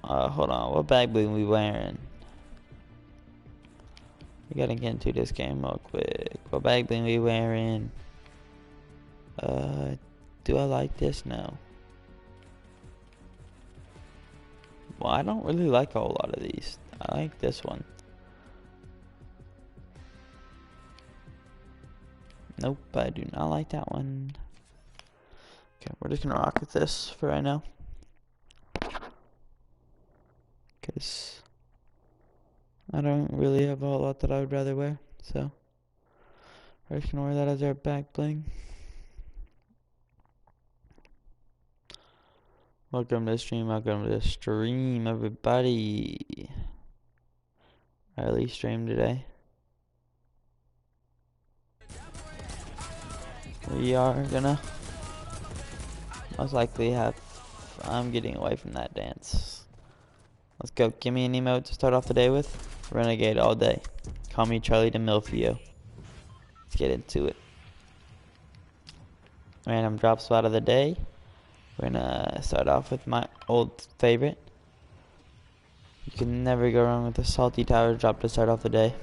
Hold on. What bag bling we wearing? We gotta get into this game real quick. What bag bling we wearing? Do I like this? No. Well, I don't really like a whole lot of these. I like this one. Nope, I do not like that one. Okay, we're just gonna rock with this for right now. Because I don't really have a whole lot that I would rather wear. So, we're just gonna wear that as our back bling. Welcome to the stream, everybody. I early stream today. We are gonna most likely have, I'm getting away from that dance. Let's go, give me an emote to start off the day with. Renegade all day. Call me Charlie DeMilfio. Let's get into it. Random drop spot of the day. We're gonna start off with my old favorite. You can never go wrong with a salty tower drop to start off the day.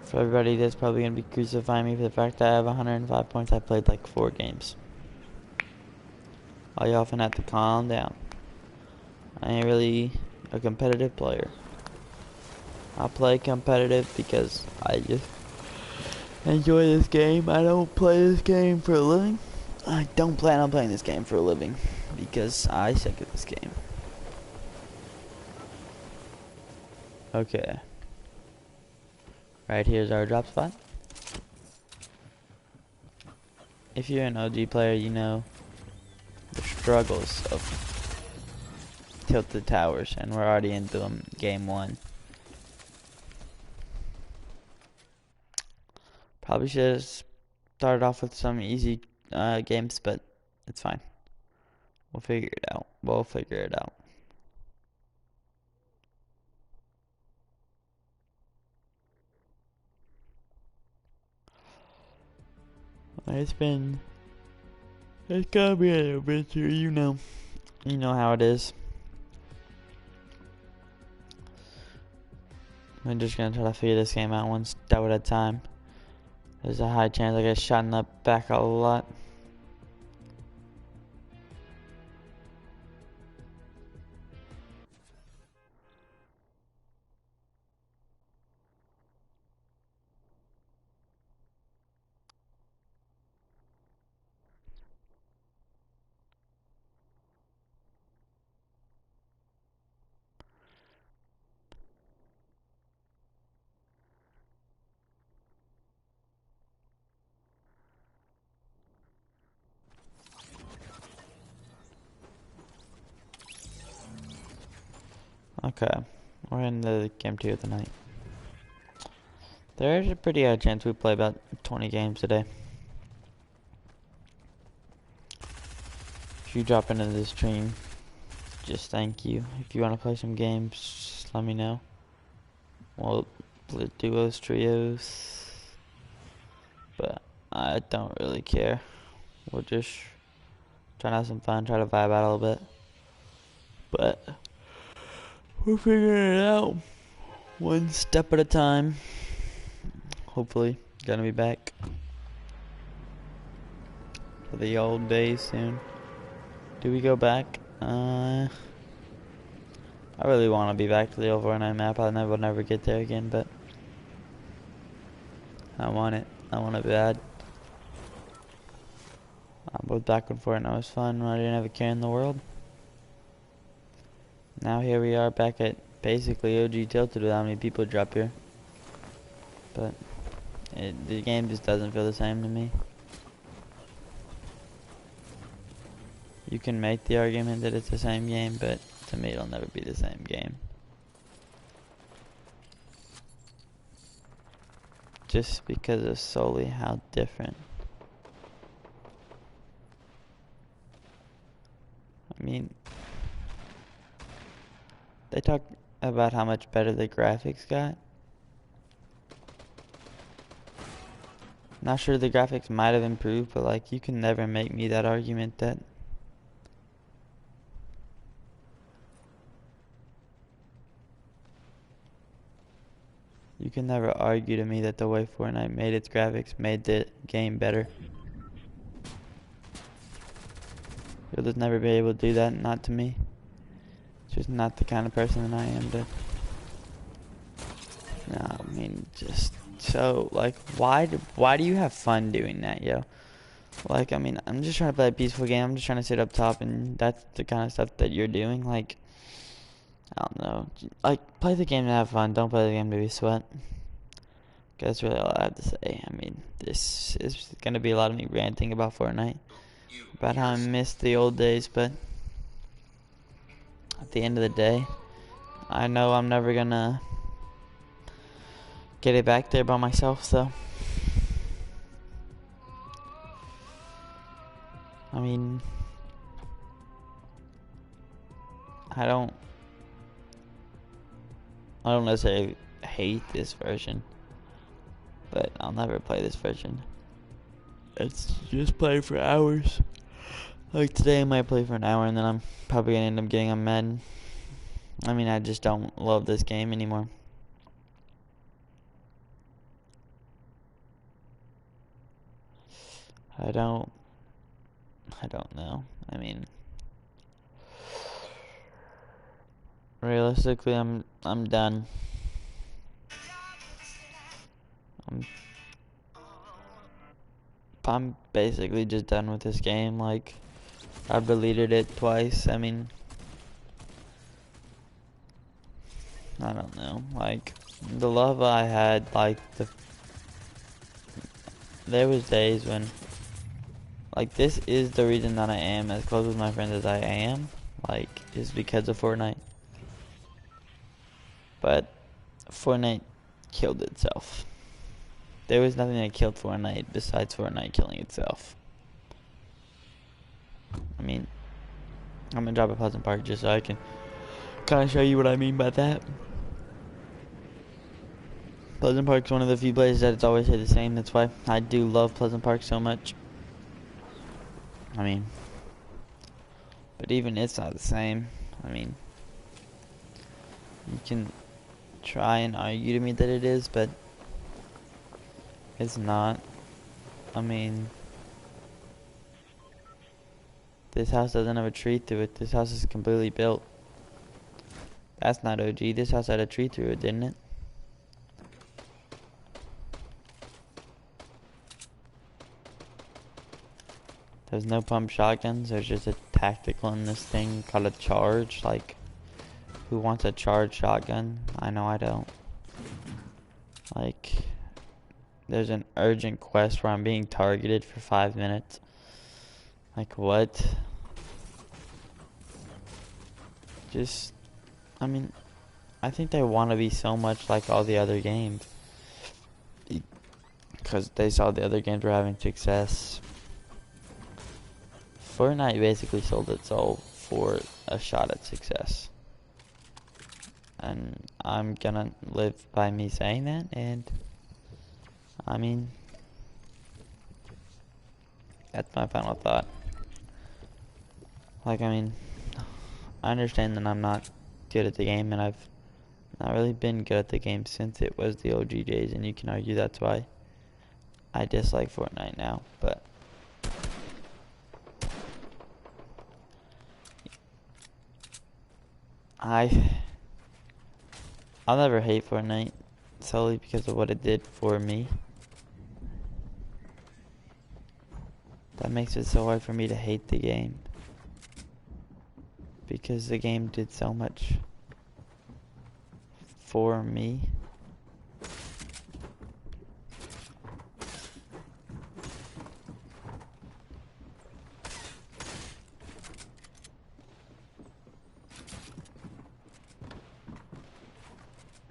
For everybody that's probably gonna be crucifying me for the fact that I have 105 points, I played like 4 games. All y'all finna have to calm down. I ain't really a competitive player. I play competitive because I just enjoy this game. I don't play this game for a living. I don't plan on playing this game for a living because I suck at this game. Okay. Right here's our drop spot. If you're an OG player, you know the struggles of tilted towers, and we're already into them game 1. Probably should have started off with some easy games, but it's fine. We'll figure it out. It's gonna be an adventure, you know how it is. I'm just gonna try to figure this game out one step at a time. There's a high chance I get shot in the back a lot. Okay, we're into game 2 of the night. There's a pretty high chance we play about 20 games today. If you drop into this stream, just thank you. If you want to play some games, just let me know. We'll play duos, trios, but I don't really care. We're just trying to have some fun, try to vibe out a little bit. But we're figuring it out one step at a time. Hopefully, gonna be back for the old days soon. Do we go back? I really want to be back to the old Fortnite map. I will never get there again, but I want it. I want it bad. Both back when Fortnite was fun when I didn't have a care in the world. Now here we are back at basically OG Tilted with how many people drop here. But the game just doesn't feel the same to me. You can make the argument that it's the same game, but to me it'll never be the same game. Just because of solely how different. I mean, they talk about how much better the graphics got. Not sure the graphics might have improved, but like you can never make me that argument that You can never argue to me that the way Fortnite made its graphics made the game better. You'll just never be able to do that, not to me. It's just not the kind of person that I am to... No, I mean, just... So, like, why do you have fun doing that, yo? Like, I mean, I'm just trying to play a peaceful game. I'm just trying to sit up top, and that's the kind of stuff that you're doing. Like, I don't know. Like, play the game to have fun. Don't play the game to be sweat. That's really all I have to say. I mean, this is going to be a lot of me ranting about Fortnite. About how I miss the old days, but at the end of the day, I know I'm never going to get it back there by myself, so. I mean, I don't necessarily hate this version, but I'll never play this version. It's just play for hours. Like today I might play for an hour and then I'm probably gonna end up getting on Madden. I mean, I just don't love this game anymore. I don't know. I mean, realistically, I'm done. I'm basically just done with this game. Like, I've deleted it twice. I mean, I don't know. Like, the love I had, like, there was days when, like, this is the reason that I am as close with my friends as I am. Like, is because of Fortnite. But Fortnite killed itself. There was nothing that killed Fortnite besides Fortnite killing itself. I mean, I'm gonna drop a Pleasant Park just so I can kind of show you what I mean by that. Pleasant Park's one of the few places that it's always stayed the same. That's why I do love Pleasant Park so much. I mean, but even it's not the same. I mean, you can try and argue to me that it is, but it's not. I mean, this house doesn't have a tree through it. This house is completely built. That's not OG. This house had a tree through it, didn't it? There's no pump shotguns. There's just a tactical in this thing called a charge. Like, who wants a charge shotgun? I know I don't. Like, there's an urgent quest where I'm being targeted for 5 minutes. Like, what? Just, I mean, I think they want to be so much like all the other games. Because they saw the other games were having success. Fortnite basically sold its soul for a shot at success. And I'm gonna live by me saying that, and I mean, that's my final thought. Like, I mean, I understand that I'm not good at the game, and I've not really been good at the game since it was the OG days, and you can argue that's why I dislike Fortnite now, but I'll never hate Fortnite solely because of what it did for me. That makes it so hard for me to hate the game. Because the game did so much for me.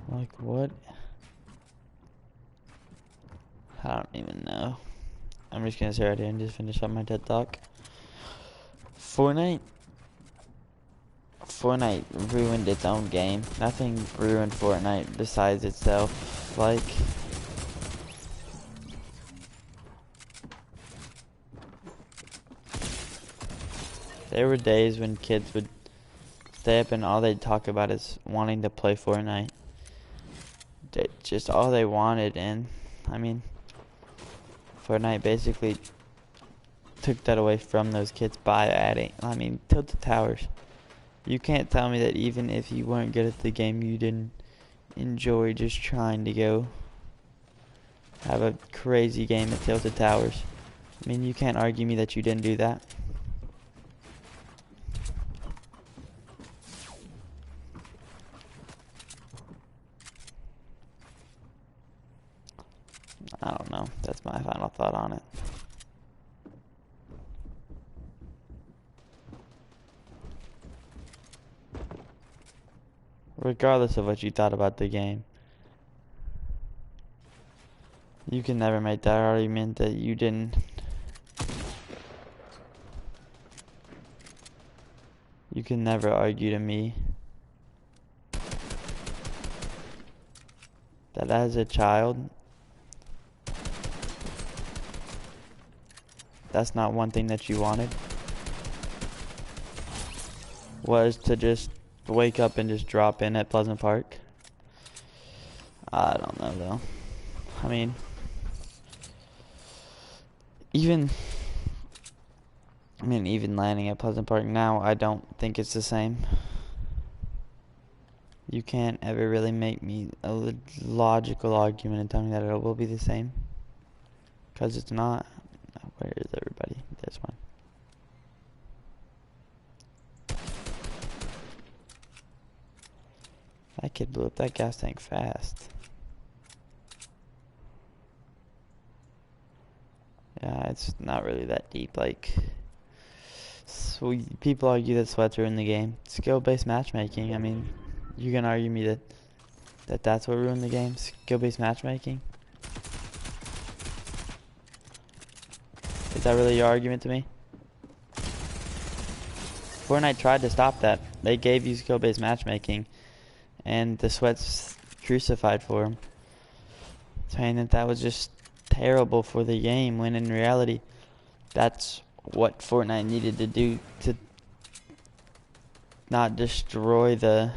Like, what? I don't even know. I'm just gonna sit right here and just finish up my TED Talk. Fortnite ruined its own game. Nothing ruined Fortnite besides itself. Like, there were days when kids would stay up and all they'd talk about is wanting to play Fortnite. just all they wanted, and I mean, Fortnite basically took that away from those kids by adding, I mean, Tilted Towers. You can't tell me that even if you weren't good at the game, you didn't enjoy just trying to go have a crazy game at Tilted Towers. I mean, you can't argue me that you didn't do that. I don't know. That's my final thought on it. Regardless of what you thought about the game, you can never make that argument that you didn't. You can never argue to me that as a child, that's not one thing that you wanted, was to just wake up and just drop in at Pleasant Park. I don't know though. I mean, even landing at Pleasant Park now, I don't think it's the same. You can't ever really make me a logical argument and tell me that it will be the same, because it's not. Where is everybody? This one. That kid blew up that gas tank fast. Yeah, it's not really that deep. Like, so people argue that sweats are in the game. Skill-based matchmaking. I mean, you can argue me that's what ruined the game. Skill-based matchmaking. Is that really your argument to me? Fortnite tried to stop that. They gave you skill-based matchmaking, and the sweats crucified for him, saying that was just terrible for the game, when in reality, that's what Fortnite needed to do to not destroy the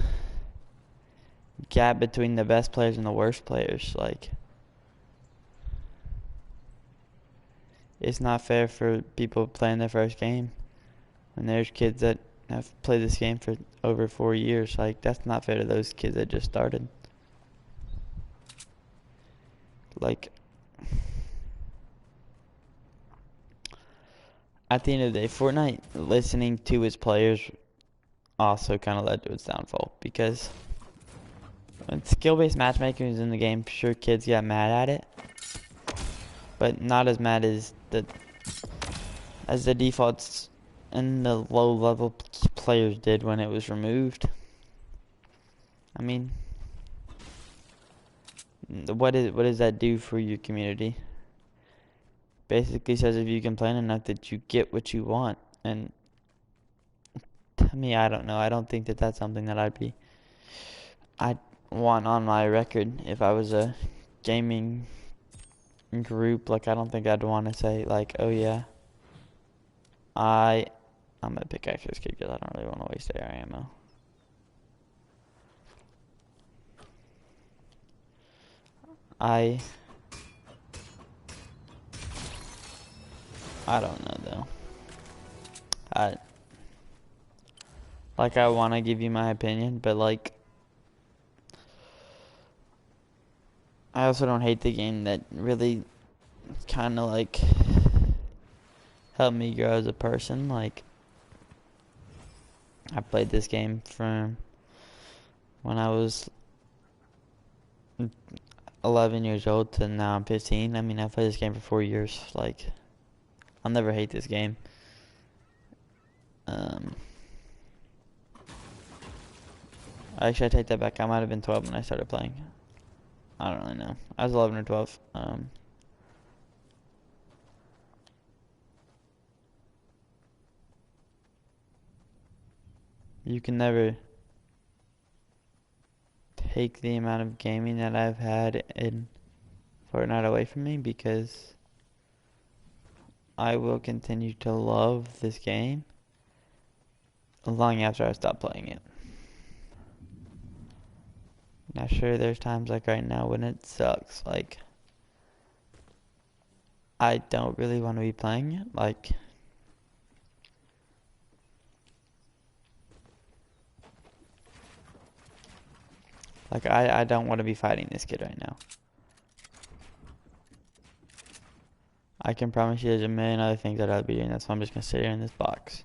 gap between the best players and the worst players. Like, it's not fair for people playing their first game when there's kids that have played this game for over 4 years. Like, that's not fair to those kids that just started. Like, at the end of the day, Fortnite listening to its players also kind of led to its downfall, because when skill-based matchmaking is in the game, sure, kids got mad at it, but not as mad as the defaults and the low-level players did when it was removed. I mean, what does that do for your community? Basically says if you complain enough that you get what you want, and to me, I don't know. I don't think that that's something that I'd want on my record if I was a gaming group. Like, I don't think I'd want to say, like, oh yeah, I'm gonna pickaxe this kid because I don't really want to waste air ammo. I don't know though. I want to give you my opinion, but like, I also don't hate the game. That really kind of like helped me grow as a person. Like, I played this game from when I was 11 years old to now I'm 15. I mean, I've played this game for 4 years. Like, I'll never hate this game. Actually, I take that back. I might have been 12 when I started playing. I don't really know. I was 11 or 12. You can never take the amount of gaming that I've had in Fortnite away from me, because I will continue to love this game long after I stop playing it. Now sure, there's times like right now when it sucks, like I don't really want to be playing it, like I don't want to be fighting this kid right now. I can promise you there's a million other things that I'll be doing, that's why I'm just gonna sit here in this box.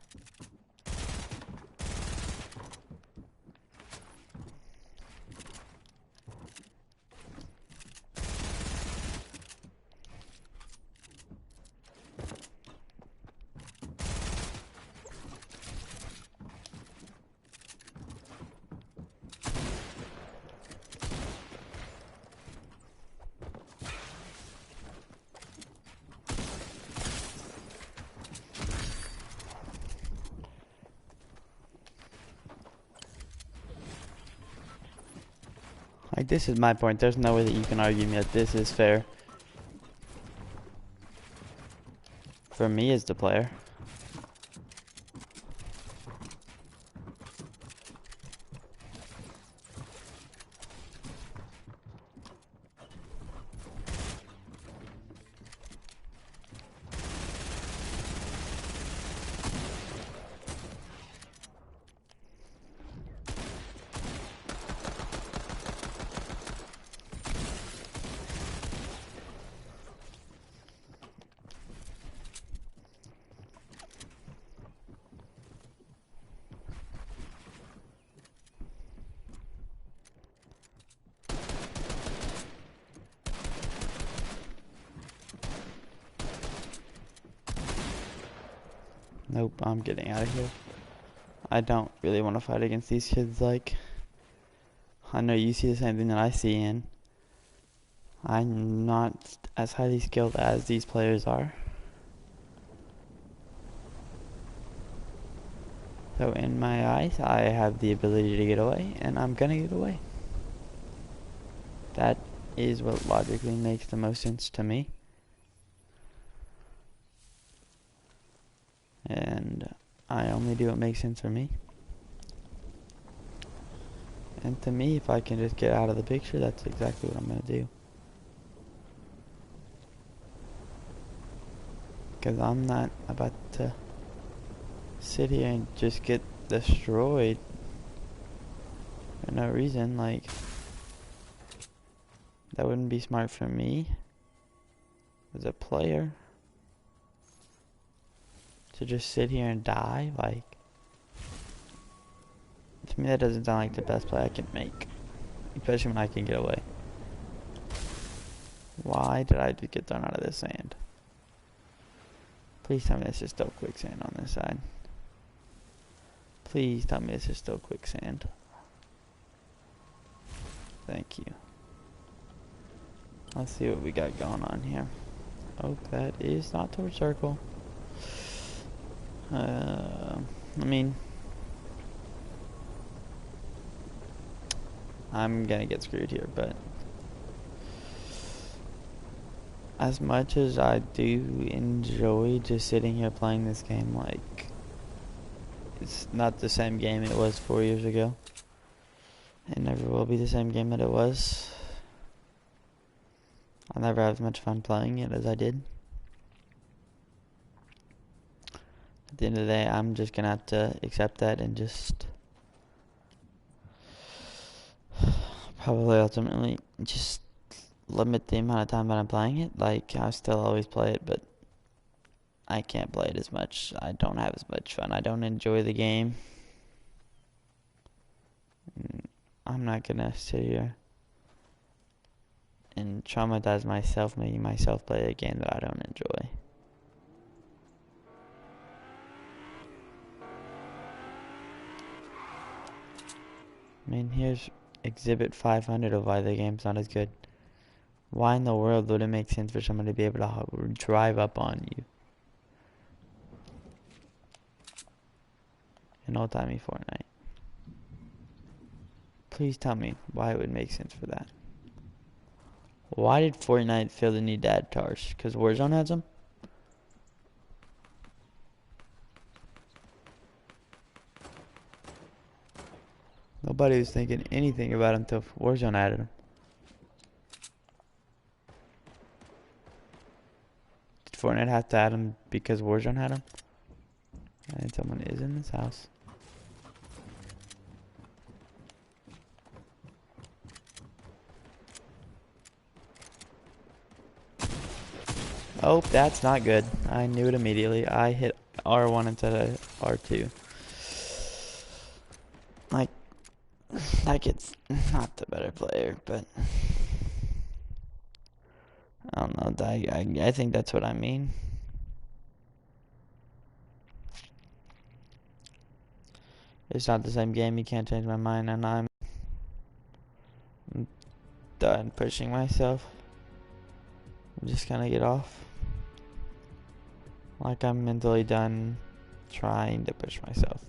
Like, this is my point. There's no way that you can argue me that this is fair. For me as the player. Nope, I'm getting out of here. I don't really want to fight against these kids, like, I know you see the same thing that I see, and I'm not as highly skilled as these players are. So in my eyes, I have the ability to get away, and I'm gonna get away. That is what logically makes the most sense to me. And I only do what makes sense for me. And to me, if I can just get out of the picture, that's exactly what I'm gonna do. Because I'm not about to sit here and just get destroyed for no reason. Like, that wouldn't be smart for me as a player to just sit here and die. Like, to me that doesn't sound like the best play I can make, especially when I can get away. Why did I just get thrown out of this sand? Please tell me this is still quicksand on this side. Please tell me this is still quicksand. Thank you. Let's see what we got going on here. Oh, that is not torch circle. I mean, I'm gonna get screwed here, but as much as I do enjoy just sitting here playing this game, like, it's not the same game it was 4 years ago. It never will be the same game that it was. I'll never have as much fun playing it as I did. At the end of the day, I'm just gonna have to accept that and just probably ultimately just limit the amount of time that I'm playing it. Like, I still always play it, but I can't play it as much. I don't have as much fun. I don't enjoy the game. I'm not gonna sit here and traumatize myself, making myself play a game that I don't enjoy. I mean, here's Exhibit 500 of why the game's not as good. Why in the world would it make sense for someone to be able to drive up on you in old-timey Fortnite? Please tell me why it would make sense for that. Why did Fortnite feel the need to add cars? Because Warzone has them? Nobody Nobody was thinking anything about him until Warzone added him. Did Fortnite have to add him because Warzone had him? And someone is in this house. Oh, that's not good. I knew it immediately. I hit R1 instead of R2. Like, that kid's not the better player, but I don't know. I think that's what I mean. It's not the same game. You can't change my mind, and I'm done pushing myself. I'm just gonna get off. Like, I'm mentally done trying to push myself.